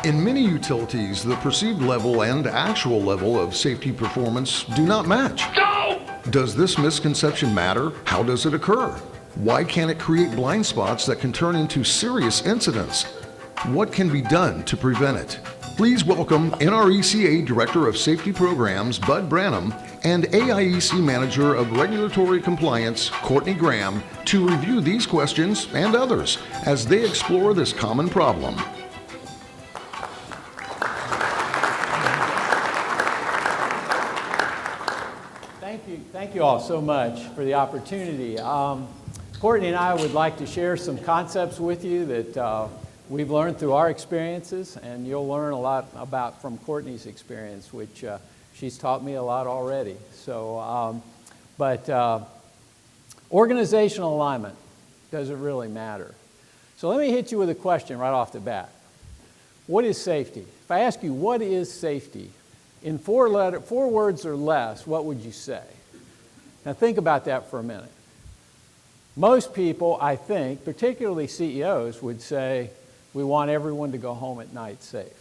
In many utilities, the perceived level and actual level of safety performance do not match. No! Does this misconception matter? How does it occur? Why can it create blind spots that can turn into serious incidents? What can be done to prevent it? Please welcome NRECA Director of Safety Programs, Bud Branham, and AIEC Manager of Regulatory Compliance, Cortney Graham, to review these questions and others as they explore this common problem. Thank you all so much for the opportunity. Cortney and I would like to share some concepts with you that we've learned through our experiences, and you'll learn a lot about from Cortney's experience, which she's taught me a lot already. So, organizational alignment, does it really matter? So let me hit you with a question right off the bat. What is safety? If I ask you, what is safety? In four words or less, what would you say? Now think about that for a minute. Most people, I think, particularly CEOs, would say, we want everyone to go home at night safe.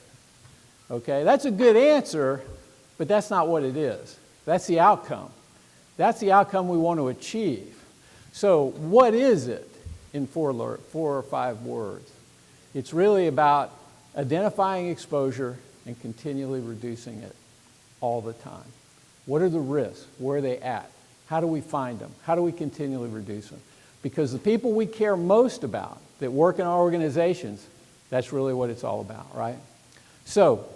Okay, that's a good answer, but that's not what it is. That's the outcome. That's the outcome we want to achieve. So what is it in four or five words? It's really about identifying exposure and continually reducing it all the time. What are the risks? Where are they at? How do we find them? How do we continually reduce them? Because the people we care most about that work in our organizations, that's really what it's all about, right? So,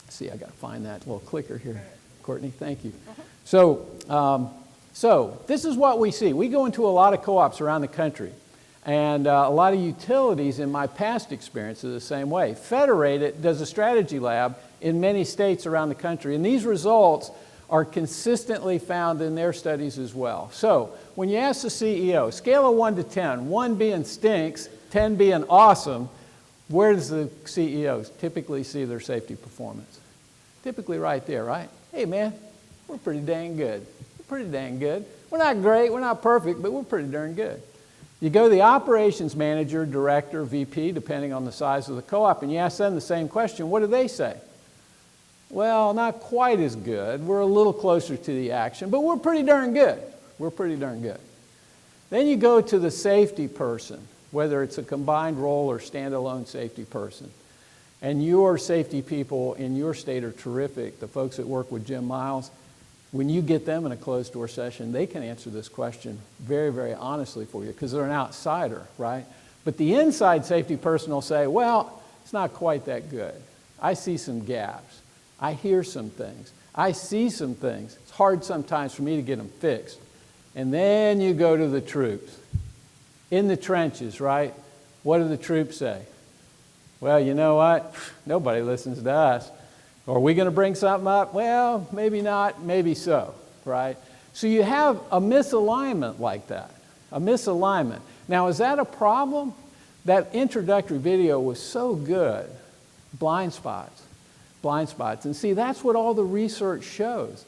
see, I got to find that little clicker here. Courtney, thank you. So this is what we see. We go into a lot of co-ops around the country, and a lot of utilities in my past experience are the same way. Federated does a strategy lab in many states around the country, and these results are consistently found in their studies as well. So when you ask the CEO, scale of 1 to 10, 1 being stinks, 10 being awesome, where does the CEO typically see their safety performance? Typically right there, right? Hey man, we're pretty dang good. We're pretty dang good. We're not great, we're not perfect, but we're pretty darn good. You go to the operations manager, director, VP, depending on the size of the co-op, and you ask them the same question, what do they say? Well, not quite as good. We're a little closer to the action, but we're pretty darn good. We're pretty darn good. Then you go to the safety person, whether it's a combined role or standalone safety person. And your safety people in your state are terrific. The folks that work with Jim Miles, when you get them in a closed door session, they can answer this question very, very honestly for you because they're an outsider, right? But the inside safety person will say, well, it's not quite that good. I see some gaps. I hear some things. I see some things. It's hard sometimes for me to get them fixed. And then you go to the troops. In the trenches, right? What do the troops say? Well, you know what? Nobody listens to us. Are we going to bring something up? Well, maybe not, maybe so, right? So you have a misalignment like that, a misalignment. Now, is that a problem? That introductory video was so good. Blind spots. Blind spots. And see, that's what all the research shows.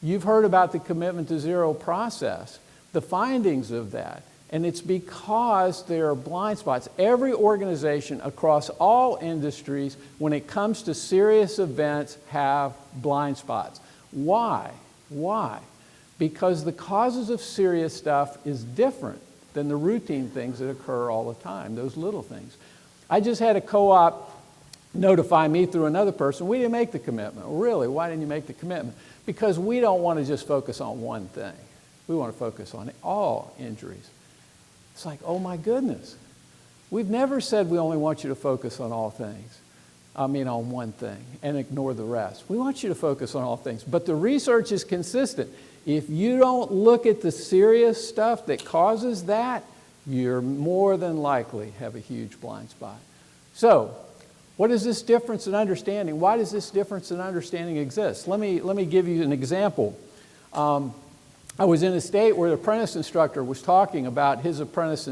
You've heard about the commitment to zero process, the findings of that. And it's because there are blind spots. Every organization across all industries, when it comes to serious events, have blind spots. Why? Why? Because the causes of serious stuff is different than the routine things that occur all the time, those little things. I just had a co-op notify me through another person, we didn't make the commitment. Really, why didn't you make the commitment? Because we don't want to just focus on one thing. We want to focus on all injuries. It's like, oh my goodness. We've never said we only want you to focus on all things. I mean on one thing and ignore the rest. We want you to focus on all things. But the research is consistent. If you don't look at the serious stuff that causes that, you're more than likely have a huge blind spot. So, what is this difference in understanding? Why does this difference in understanding exist? Let me give you an example. I was in a state where the apprentice instructor was talking about his apprentice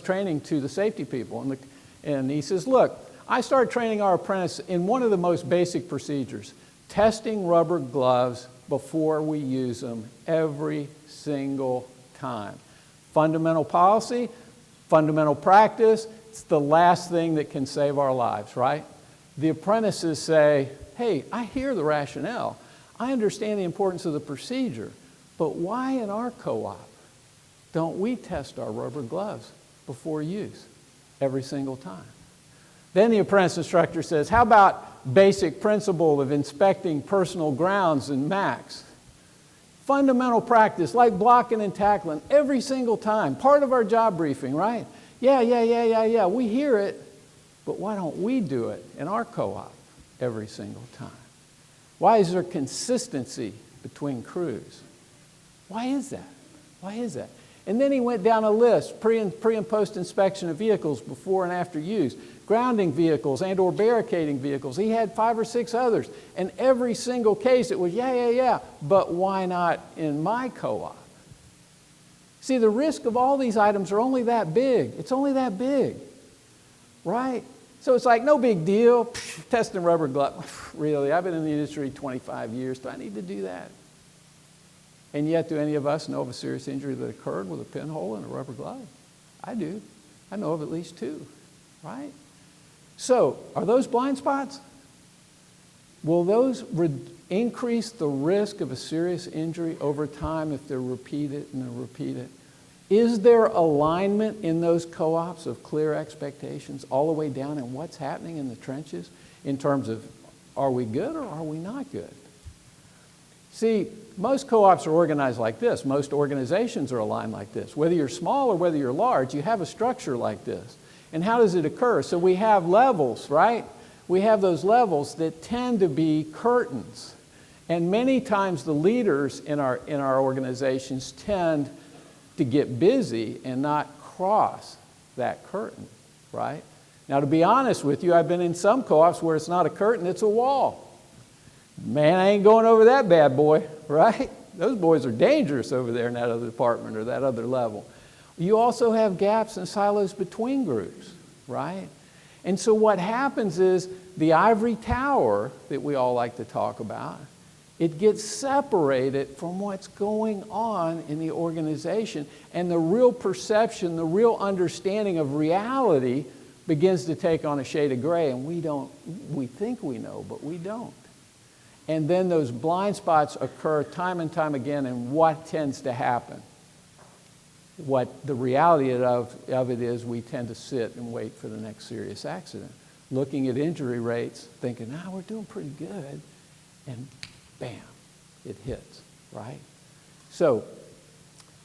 training to the safety people. And he says, look, I started training our apprentice in one of the most basic procedures, testing rubber gloves before we use them every single time. Fundamental policy, fundamental practice, it's the last thing that can save our lives, right? the apprentices say, hey, I hear the rationale. I understand the importance of the procedure, but why in our co-op don't we test our rubber gloves before use every single time? Then the apprentice instructor says, how about basic principle of inspecting personal grounds and max? Fundamental practice, like blocking and tackling, every single time. Part of our job briefing, right? Yeah, we hear it, but why don't we do it in our co-op every single time? Why is there consistency between crews? Why is that? Why is that? And then he went down a list, pre and post inspection of vehicles before and after use, grounding vehicles and or barricading vehicles. He had 5 or 6 others. And every single case it was, yeah, but why not in my co-op? See, the risk of all these items are only that big. It's only that big, right? So it's like, no big deal, testing rubber glove. Really, I've been in the industry 25 years. Do I need to do that? And yet, do any of us know of a serious injury that occurred with a pinhole in a rubber glove? I do. I know of at least 2, right? So, are those blind spots? Will those increase the risk of a serious injury over time if they're repeated and repeated? Is there alignment in those co-ops of clear expectations all the way down in what's happening in the trenches in terms of, are we good or are we not good? See, most co-ops are organized like this. Most organizations are aligned like this. Whether you're small or whether you're large, you have a structure like this. And how does it occur? So we have levels, right? We have those levels that tend to be curtains. And many times the leaders in our organizations tend to get busy and not cross that curtain, right? Now, to be honest with you, I've been in some co-ops where it's not a curtain, it's a wall. Man, I ain't going over that bad boy, right? Those boys are dangerous over there in that other department or that other level. You also have gaps and silos between groups, right? And so what happens is the ivory tower that we all like to talk about, it gets separated from what's going on in the organization, and the real perception, the real understanding of reality begins to take on a shade of gray, and we think we know, but we don't. And then those blind spots occur time and time again, and what tends to happen? What the reality of it is, we tend to sit and wait for the next serious accident, looking at injury rates, thinking, we're doing pretty good, and bam, it hits, right? So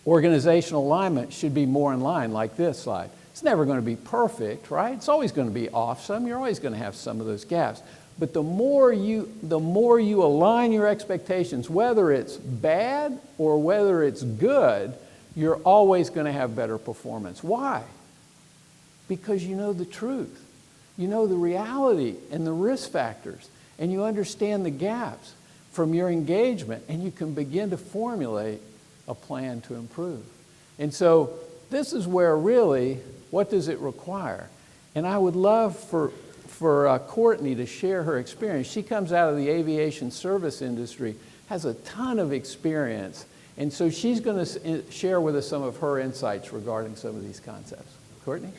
organizational alignment should be more in line like this slide. It's never going to be perfect, right? It's always going to be off some. You're always going to have some of those gaps. But the more you align your expectations, whether it's bad or whether it's good, you're always going to have better performance. Why? Because you know the truth. You know the reality and the risk factors, and you understand the gaps from your engagement, and you can begin to formulate a plan to improve. And so this is where really, what does it require? And I would love for Cortney to share her experience. She comes out of the aviation service industry, has a ton of experience, and so she's going to share with us some of her insights regarding some of these concepts. Cortney?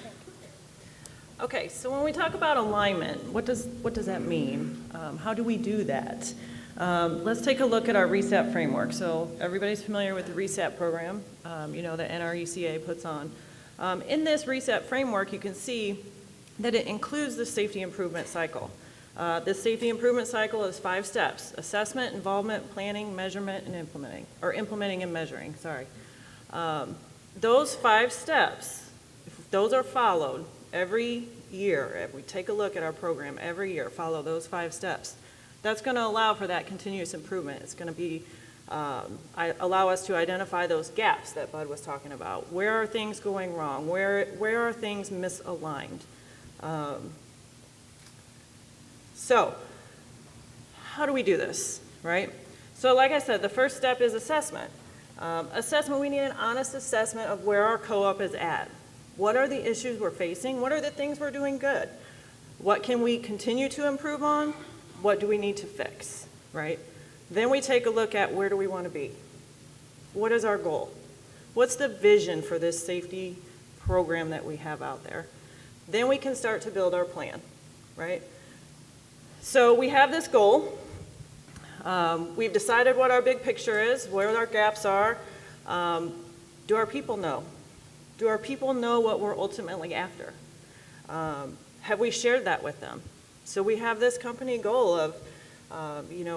Okay, so when we talk about alignment, what does that mean? How do we do that? Let's take a look at our RESAP framework. So everybody's familiar with the RESAP program, that NRECA puts on. In this RESAP framework, you can see that it includes the safety improvement cycle. This safety improvement cycle is 5 steps: assessment, involvement, planning, measurement, and implementing and measuring, sorry. Those 5 steps, if those are followed every year, if we take a look at our program every year, follow those 5 steps, that's going to allow for that continuous improvement. It's going to be allow us to identify those gaps that Bud was talking about. Where are things going wrong? Where are things misaligned? So how do we do this, right? So like I said, the first step is assessment. Assessment, we need an honest assessment of where our co-op is at. What are the issues we're facing? What are the things we're doing good? What can we continue to improve on? What do we need to fix, right? Then we take a look at where do we want to be? What is our goal? What's the vision for this safety program that we have out there? Then we can start to build our plan, right? So we have this goal. We've decided what our big picture is, where our gaps are. Do our people know? Do our people know what we're ultimately after? Have we shared that with them? So we have this company goal of,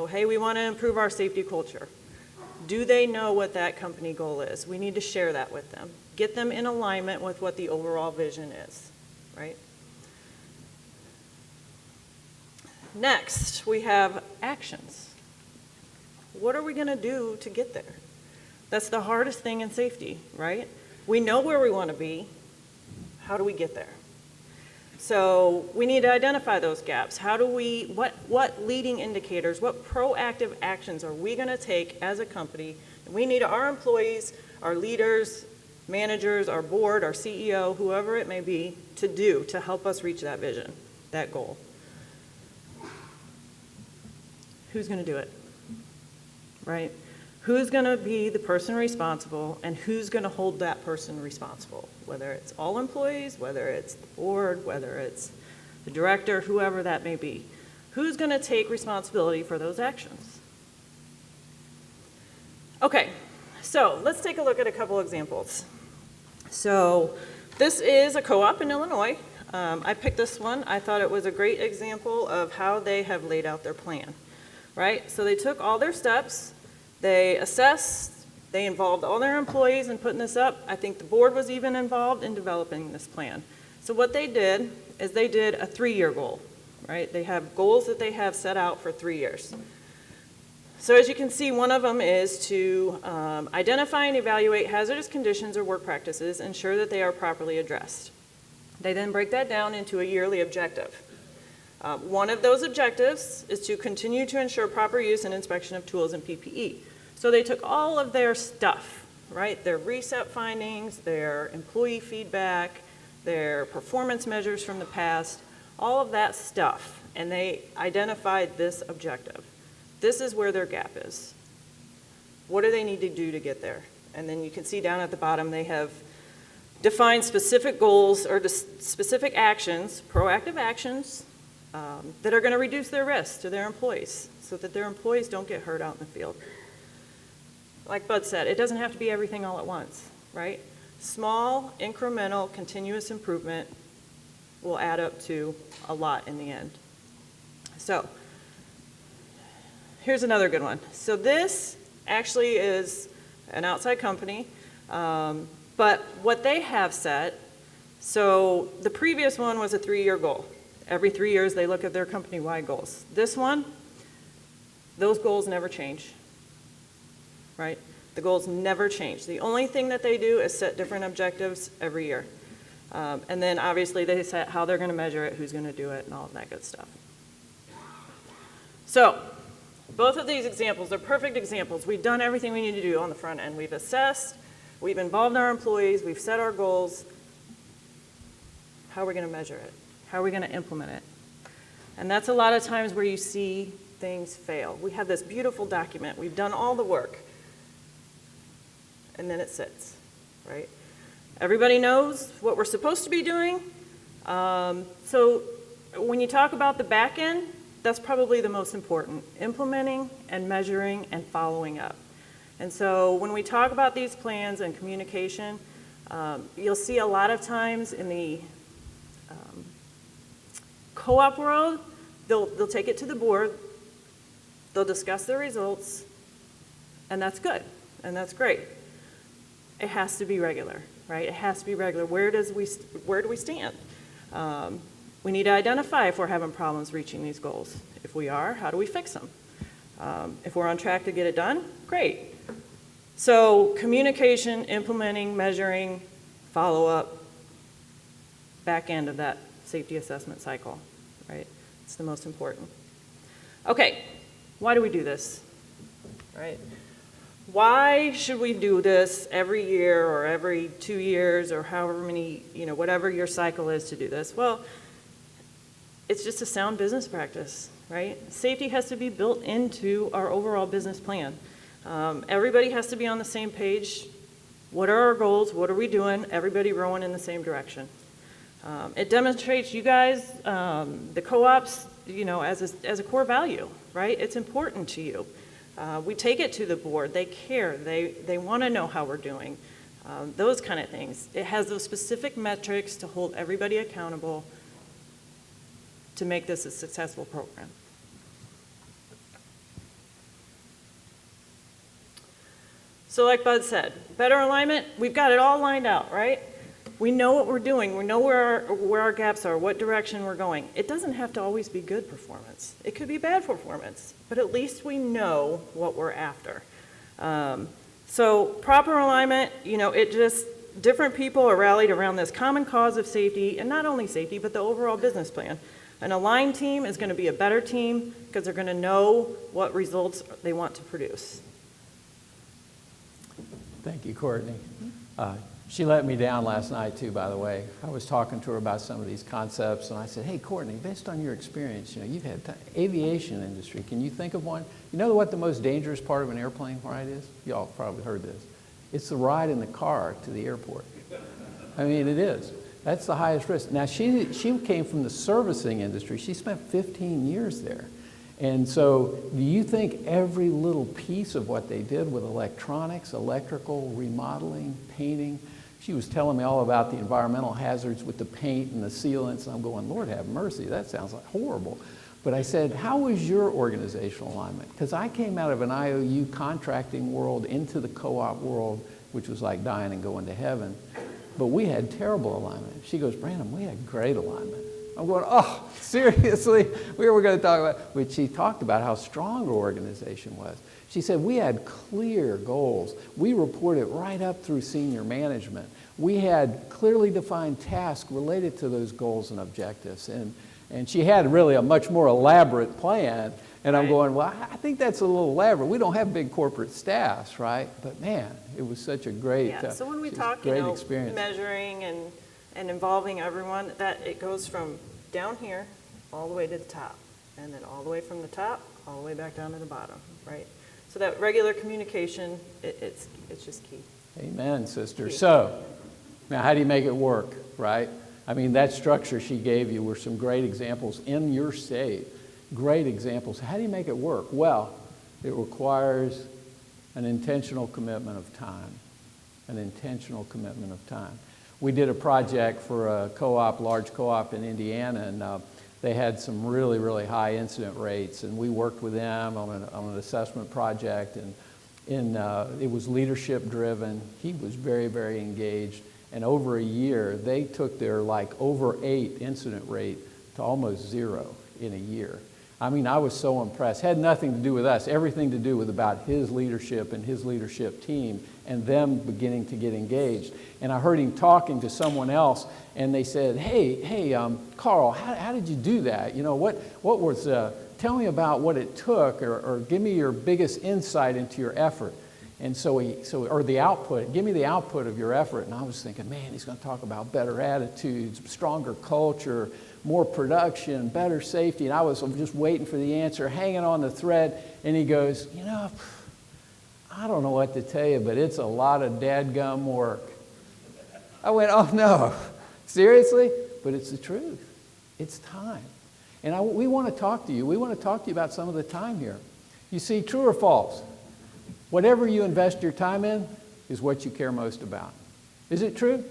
hey, we want to improve our safety culture. Do they know what that company goal is? We need to share that with them. Get them in alignment with what the overall vision is, right? Next, we have actions. What are we going to do to get there? That's the hardest thing in safety, right? We know where we want to be. How do we get there? So we need to identify those gaps. What leading indicators, what proactive actions are we going to take as a company? We need our employees, our leaders, managers, our board, our CEO, whoever it may be, to do to help us reach that vision, that goal. Who's going to do it, right? Who's going to be the person responsible, and who's going to hold that person responsible? Whether it's all employees, whether it's the board, whether it's the director, whoever that may be. Who's going to take responsibility for those actions? Okay, so let's take a look at a couple examples. So this is a co-op in Illinois. I picked this one. I thought it was a great example of how they have laid out their plan, right? So they took all their steps. They assessed, they involved all their employees in putting this up. I think the board was even involved in developing this plan. So what they did is they did a 3-year goal, right? They have goals that they have set out for 3 years. So as you can see, one of them is to identify and evaluate hazardous conditions or work practices, ensure that they are properly addressed. They then break that down into a yearly objective. One of those objectives is to continue to ensure proper use and inspection of tools and PPE. So they took all of their stuff, right? Their reset findings, their employee feedback, their performance measures from the past, all of that stuff, and they identified this objective. This is where their gap is. What do they need to do to get there? And then you can see down at the bottom they have defined specific goals or specific actions, proactive actions, that are going to reduce their risk to their employees so that their employees don't get hurt out in the field. Like Bud said, it doesn't have to be everything all at once, right? Small, incremental, continuous improvement will add up to a lot in the end. So here's another good one. So this actually is an outside company, but what they have set, so the previous one was a 3-year goal. Every 3 years they look at their company-wide goals. This one, those goals never change, right? The goals never change. The only thing that they do is set different objectives every year. And then obviously they set how they're going to measure it, who's going to do it, and all of that good stuff. So both of these examples are perfect examples. We've done everything we need to do on the front end. We've assessed, we've involved our employees, we've set our goals. How are we going to measure it? How are we going to implement it? And that's a lot of times where you see things fail. We have this beautiful document. We've done all the work. And then it sits, right? Everybody knows what we're supposed to be doing. So when you talk about the back end, that's probably the most important, implementing and measuring and following up. And so when we talk about these plans and communication, you'll see a lot of times in the co-op world, they'll take it to the board, they'll discuss the results, and that's good, and that's great. It has to be regular, right? It has to be regular. Where do we stand? We need to identify if we're having problems reaching these goals. If we are, how do we fix them? If we're on track to get it done, great. So communication, implementing, measuring, follow-up, back end of that safety assessment cycle, right? It's the most important. Okay, why do we do this, right? Why should we do this every year or every 2 years or however many, whatever your cycle is to do this? Well, it's just a sound business practice, right? Safety has to be built into our overall business plan. Everybody has to be on the same page. What are our goals? What are we doing? Everybody rowing in the same direction. It demonstrates you guys, the co-ops, as a core value, right? It's important to you. We take it to the board. They care. They want to know how we're doing. Those kind of things. It has those specific metrics to hold everybody accountable to make this a successful program. So like Bud said, better alignment, we've got it all lined out, right? We know what we're doing. We know where our gaps are, what direction we're going. It doesn't have to always be good performance. It could be bad performance, but at least we know what we're after. So proper alignment, different people are rallied around this common cause of safety, and not only safety, but the overall business plan. An aligned team is going to be a better team because they're going to know what results they want to produce. Thank you, Courtney. She let me down last night too, by the way. I was talking to her about some of these concepts, and I said, hey, Courtney, based on your experience, you've had aviation industry. Can you think of one? You know what the most dangerous part of an airplane ride is? Y'all probably heard this. It's the ride in the car to the airport. I mean, it is. That's the highest risk. Now, she came from the servicing industry. She spent 15 years there. And so do you think every little piece of what they did with electronics, electrical, remodeling, painting, she was telling me all about the environmental hazards with the paint and the sealants, and I'm going, Lord have mercy, that sounds like horrible. But I said, how was your organizational alignment? Because I came out of an IOU contracting world into the co-op world, which was like dying and going to heaven, but we had terrible alignment. She goes, Branham, we had great alignment. I'm going, oh, seriously? We were going to talk about, but she talked about how strong her organization was. She said, we had clear goals. We reported right up through senior management. We had clearly defined tasks related to those goals and objectives. And she had really a much more elaborate plan. And I'm going, well, I think that's a little elaborate. We don't have big corporate staffs, right? But man, it was such a great, so when we talk, experience. Measuring and involving everyone, that it goes from down here all the way to the top, and then all the way from the top all the way back down to the bottom, right? So that regular communication, it's just key. Amen, sister. Key. So now how do you make it work, right? I mean, that structure she gave you were some great examples in your state, great examples. How do you make it work? Well, it requires an intentional commitment of time, an intentional commitment of time. We did a project for a co-op, large co-op in Indiana, and they had some really, really high incident rates, and we worked with them on an assessment project, and it was leadership driven. He was very, very engaged, and over a year, they took their over 8 incident rate to almost 0 in a year. I mean, I was so impressed. Had nothing to do with us, everything to do with about his leadership and his leadership team and them beginning to get engaged. And I heard him talking to someone else, and they said, hey, Carl, how did you do that? What was, tell me about what it took, or give me your biggest insight into your effort. And or the output, give me the output of your effort. And I was thinking, man, he's going to talk about better attitudes, stronger culture, more production, better safety. And I was just waiting for the answer, hanging on the thread. And he goes, I don't know what to tell you, but it's a lot of dadgum work. I went, oh no, seriously? But it's the truth. It's time. And we want to talk to you. We want to talk to you about some of the time here. You see, true or false? Whatever you invest your time in is what you care most about. Is it true?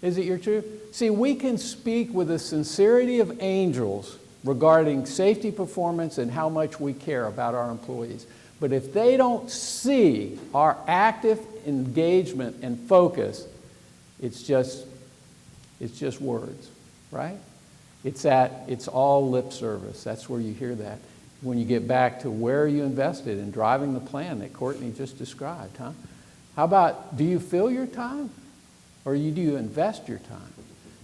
Is it your truth? See, we can speak with the sincerity of angels regarding safety performance and how much we care about our employees. But if they don't see our active engagement and focus, it's just words, right? It's all lip service. That's where you hear that. When you get back to where you invested in driving the plan that Cortney just described, huh? How about, do you fill your time or do you invest your time?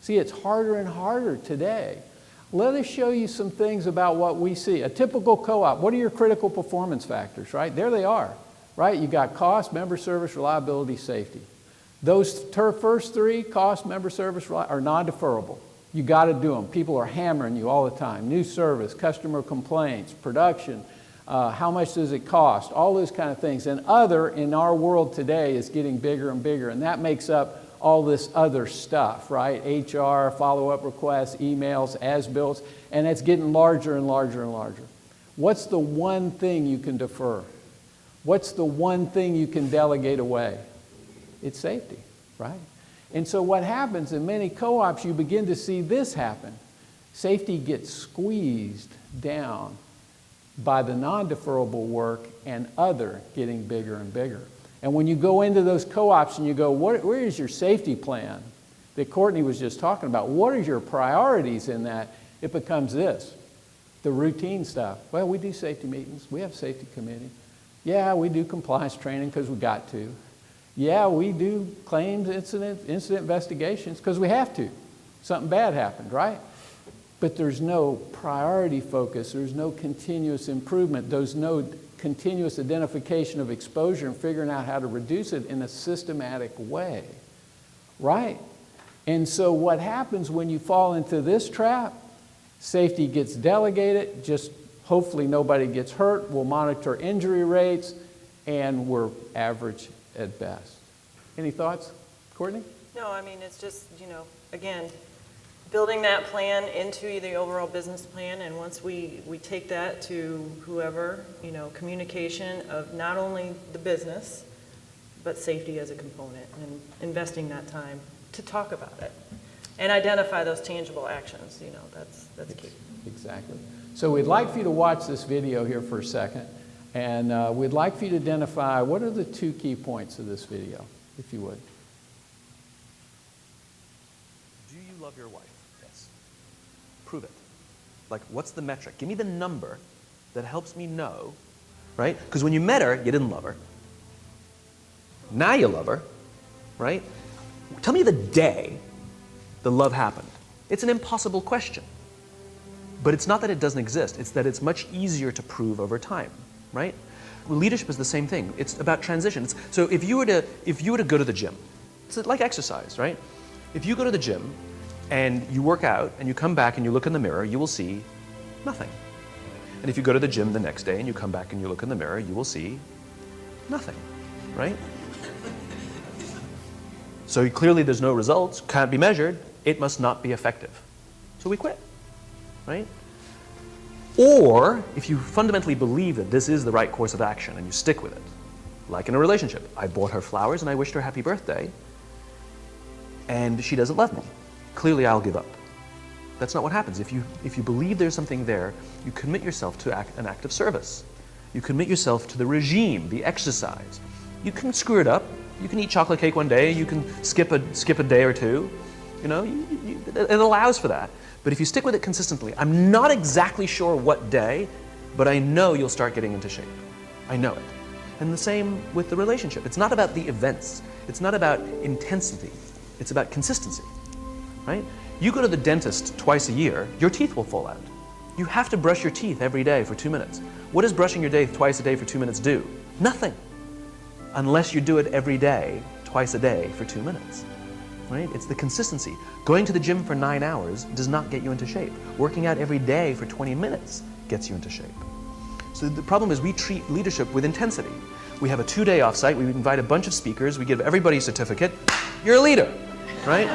See, it's harder and harder today. Let us show you some things about what we see. A typical co-op, what are your critical performance factors, right? There they are, right? You got cost, member service, reliability, safety. Those first 3, cost, member service, are non-deferrable. You got to do them. People are hammering you all the time. New service, customer complaints, production, how much does it cost, all those kind of things. And other in our world today is getting bigger and bigger, and that makes up all this other stuff, right? HR, follow-up requests, emails, as-bills, and it's getting larger and larger and larger. What's the one thing you can defer? What's the one thing you can delegate away? It's safety, right? And so what happens in many co-ops, you begin to see this happen. Safety gets squeezed down by the non-deferrable work and other getting bigger and bigger. And when you go into those co-ops and you go, where is your safety plan that Cortney was just talking about? What are your priorities in that? It becomes this, the routine stuff. Well, we do safety meetings. We have a safety committee. Yeah, we do compliance training because we got to. Yeah, we do claims, incident investigations because we have to. Something bad happened, right? But there's no priority focus. There's no continuous improvement. There's no continuous identification of exposure and figuring out how to reduce it in a systematic way, right? And so what happens when you fall into this trap? Safety gets delegated, just hopefully nobody gets hurt. We'll monitor injury rates, and we're average at best. Any thoughts, Cortney? No, I mean, it's just, again, building that plan into the overall business plan, and once we take that to whoever, communication of not only the business, but safety as a component, and investing that time to talk about it and identify those tangible actions, that's key. Exactly. So we'd like for you to watch this video here for a second, and we'd like for you to identify what are the 2 key points of this video, if you would. Do you love your wife? Yes. Prove it. Like, what's the metric? Give me the number that helps me know, right? Because when you met her, you didn't love her. Now you love her, right? Tell me the day the love happened. It's an impossible question. But it's not that it doesn't exist. It's that it's much easier to prove over time, right? Leadership is the same thing. It's about transition. So if you were to go to the gym, it's like exercise, right? If you go to the gym and you work out and you come back and you look in the mirror, you will see nothing. And if you go to the gym the next day and you come back and you look in the mirror, you will see nothing, right? So clearly there's no results, can't be measured, it must not be effective. So we quit, right? Or if you fundamentally believe that this is the right course of action and you stick with it, like in a relationship, I bought her flowers and I wished her happy birthday, and she doesn't love me. Clearly I'll give up. That's not what happens. If you believe there's something there, you commit yourself to an act of service. You commit yourself to the regime, the exercise. You can screw it up. You can eat chocolate cake one day. You can skip a day or two. It allows for that. But if you stick with it consistently, I'm not exactly sure what day, but I know you'll start getting into shape. I know it. And the same with the relationship. It's not about the events. It's not about intensity. It's about consistency, right? You go to the dentist twice a year, your teeth will fall out. You have to brush your teeth every day for 2 minutes. What does brushing your teeth twice a day for 2 minutes do? Nothing. Unless you do it every day, twice a day for 2 minutes. Right? It's the consistency. Going to the gym for 9 hours does not get you into shape. Working out every day for 20 minutes gets you into shape. So the problem is we treat leadership with intensity. We have a 2-day offsite, we invite a bunch of speakers, we give everybody a certificate, you're a leader, right?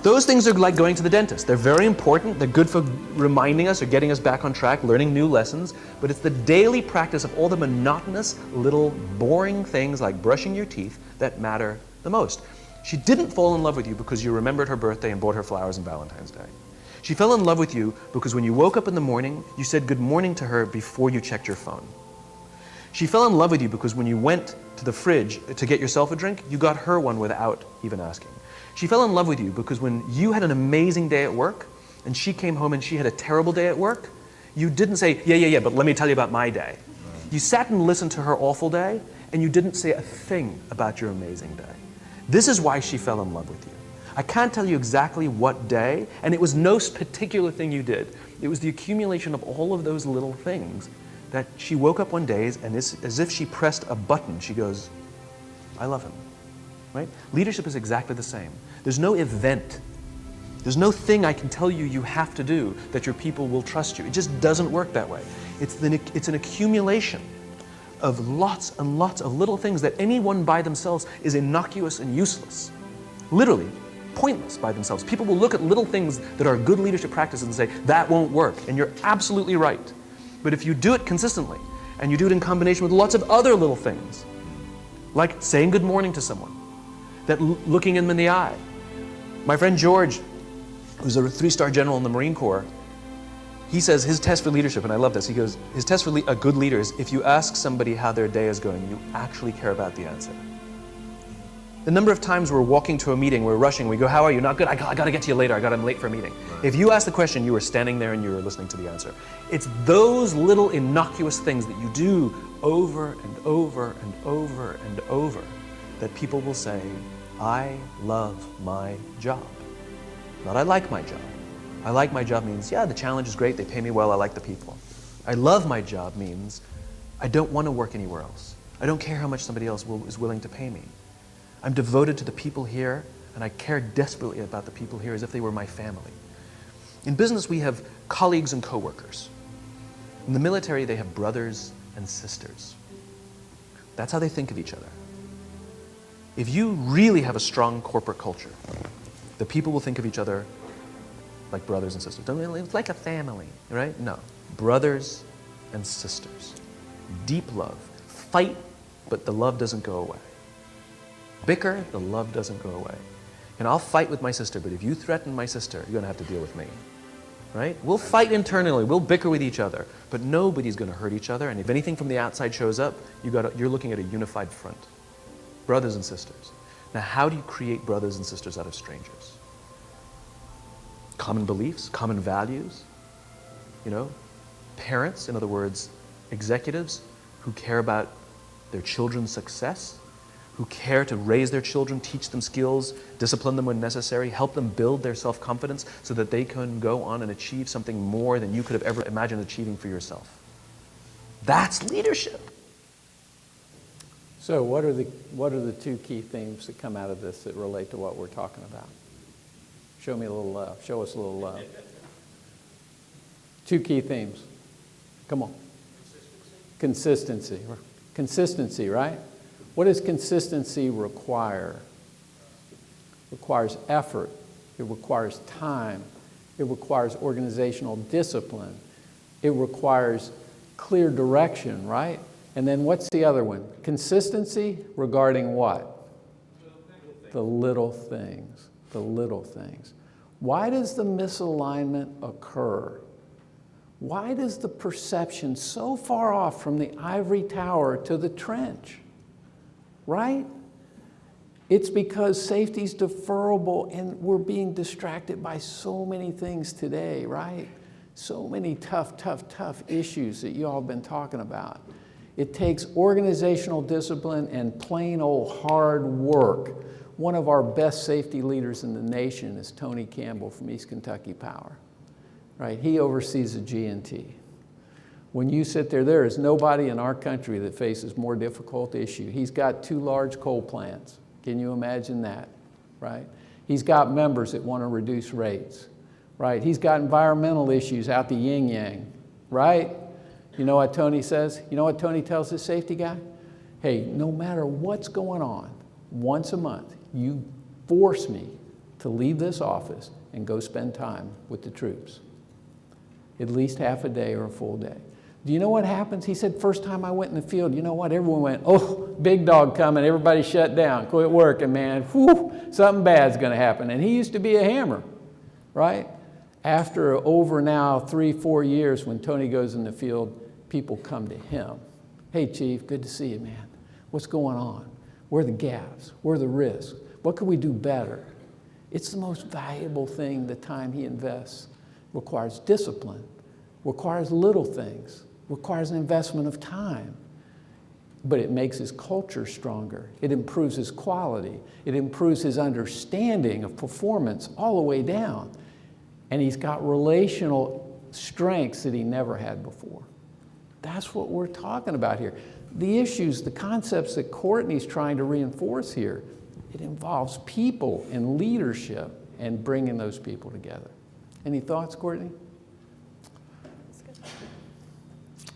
Those things are like going to the dentist. They're very important, they're good for reminding us or getting us back on track, learning new lessons, but it's the daily practice of all the monotonous, little, boring things like brushing your teeth that matter the most. She didn't fall in love with you because you remembered her birthday and bought her flowers on Valentine's Day. She fell in love with you because when you woke up in the morning, you said good morning to her before you checked your phone. She fell in love with you because when you went to the fridge to get yourself a drink, you got her one without even asking. She fell in love with you because when you had an amazing day at work and she came home and she had a terrible day at work, you didn't say, yeah, but let me tell you about my day. You sat and listened to her awful day and you didn't say a thing about your amazing day. This is why she fell in love with you. I can't tell you exactly what day, and it was no particular thing you did. It was the accumulation of all of those little things that she woke up one day and as if she pressed a button, she goes, I love him, right? Leadership is exactly the same. There's no event. There's no thing I can tell you you have to do that your people will trust you. It just doesn't work that way. It's an accumulation of lots and lots of little things that anyone by themselves is innocuous and useless. Literally, pointless by themselves. People will look at little things that are good leadership practices and say, that won't work. And you're absolutely right. But if you do it consistently, and you do it in combination with lots of other little things, like saying good morning to someone, that looking them in the eye. My friend George, who's a 3-star general in the Marine Corps, he says his test for leadership, and I love this, he goes, his test for a good leader is if you ask somebody how their day is going, you actually care about the answer. The number of times we're walking to a meeting, we're rushing, we go, how are you? Not good, I got to get to you later, I'm late for a meeting. If you ask the question, you were standing there and you were listening to the answer. It's those little innocuous things that you do over and over and over and over that people will say, I love my job. Not I like my job. I like my job means, yeah, the challenge is great, they pay me well, I like the people. I love my job means, I don't want to work anywhere else. I don't care how much somebody else is willing to pay me. I'm devoted to the people here, and I care desperately about the people here as if they were my family. In business, we have colleagues and coworkers. In the military, they have brothers and sisters. That's how they think of each other. If you really have a strong corporate culture, the people will think of each other like brothers and sisters. It's like a family, right? No. Brothers and sisters. Deep love. Fight, but the love doesn't go away. Bicker, the love doesn't go away. And I'll fight with my sister, but if you threaten my sister, you're going to have to deal with me. Right? We'll fight internally, we'll bicker with each other, but nobody's going to hurt each other, and if anything from the outside shows up, you're looking at a unified front. Brothers and sisters. Now, how do you create brothers and sisters out of strangers? Common beliefs, common values, parents, in other words, executives who care about their children's success, who care to raise their children, teach them skills, discipline them when necessary, help them build their self-confidence so that they can go on and achieve something more than you could have ever imagined achieving for yourself. That's leadership. So what are the 2 key themes that come out of this that relate to what we're talking about? Show me a little love. Show us a little love. 2 key themes. Come on. Consistency. Consistency, right? What does consistency require? It requires effort. It requires time. It requires organizational discipline. It requires clear direction, right? And then what's the other one? Consistency regarding what? The little things. The little things. Why does the misalignment occur? Why does the perception so far off from the ivory tower to the trench? Right? It's because safety's deferrable and we're being distracted by so many things today, right? So many tough issues that you all have been talking about. It takes organizational discipline and plain old hard work. One of our best safety leaders in the nation is Tony Campbell from East Kentucky Power, right? He oversees the G&T. When you sit there is nobody in our country that faces more difficult issue. He's got 2 large coal plants. Can you imagine that, right? He's got members that want to reduce rates, right? He's got environmental issues out the yin-yang, right? You know what Tony says? You know what Tony tells his safety guy? Hey, no matter what's going on, once a month, you force me to leave this office and go spend time with the troops. At least half a day or a full day. Do you know what happens? He said, first time I went in the field, you know what? Everyone went, oh, big dog coming. Everybody shut down. Quit working, man. Whew, something bad's going to happen. And he used to be a hammer, right? After over now 3-4 years, when Tony goes in the field, people come to him. Hey, Chief, good to see you, man. What's going on? Where are the gaps? Where are the risks? What could we do better? It's the most valuable thing, the time he invests. Requires discipline, requires little things, requires an investment of time. But it makes his culture stronger. It improves his quality. It improves his understanding of performance all the way down. And he's got relational strengths that he never had before. That's what we're talking about here. The issues, the concepts that Cortney's trying to reinforce here, it involves people and leadership and bringing those people together. Any thoughts, Cortney?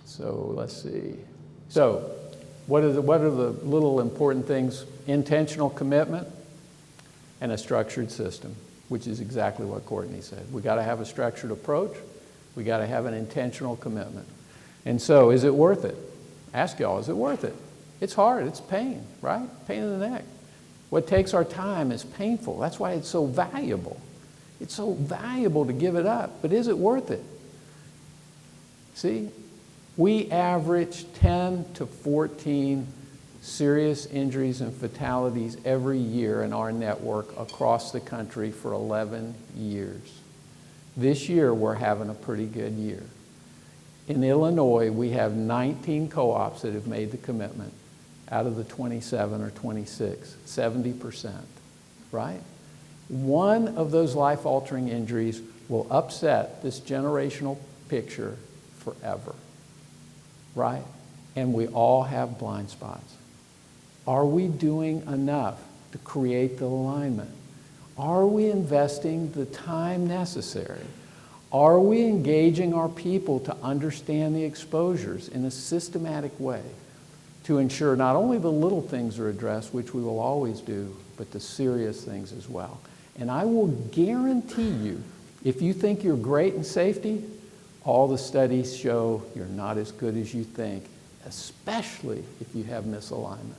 So let's see. So What are the little important things? Intentional commitment and a structured system, which is exactly what Cortney said. We got to have a structured approach. We got to have an intentional commitment. And so, is it worth it? Ask y'all, is it worth it? It's hard, it's pain, right? Pain in the neck. What takes our time is painful. That's why it's so valuable. It's so valuable to give it up, but is it worth it? See, we average 10 to 14 serious injuries and fatalities every year in our network across the country for 11 years. This year, we're having a pretty good year. In Illinois, we have 19 co-ops that have made the commitment out of the 27 or 26, 70%, right? One of those life-altering injuries will upset this generational picture forever, right? And we all have blind spots. Are we doing enough to create the alignment? Are we investing the time necessary? Are we engaging our people to understand the exposures in a systematic way to ensure not only the little things are addressed, which we will always do, but the serious things as well? And I will guarantee you, if you think you're great in safety, all the studies show you're not as good as you think, especially if you have misalignment.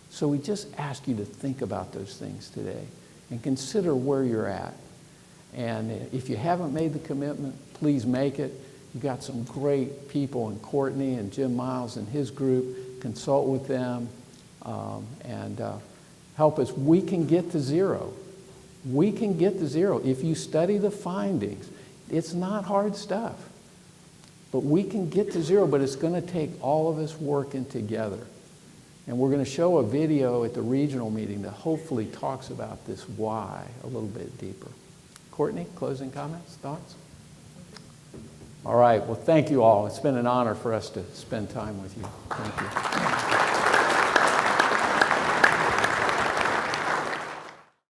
So we just ask you to think about those things today and consider where you're at. And if you haven't made the commitment, please make it. You've got some great people in Cortney and Jim Miles and his group. Consult with them and help us. We can get to zero. We can get to zero. If you study the findings, it's not hard stuff. But we can get to zero, but it's going to take all of us working together. And we're going to show a video at the regional meeting that hopefully talks about this why a little bit deeper. Cortney, closing comments, thoughts? All right, well, thank you all. It's been an honor for us to spend time with you. Thank you.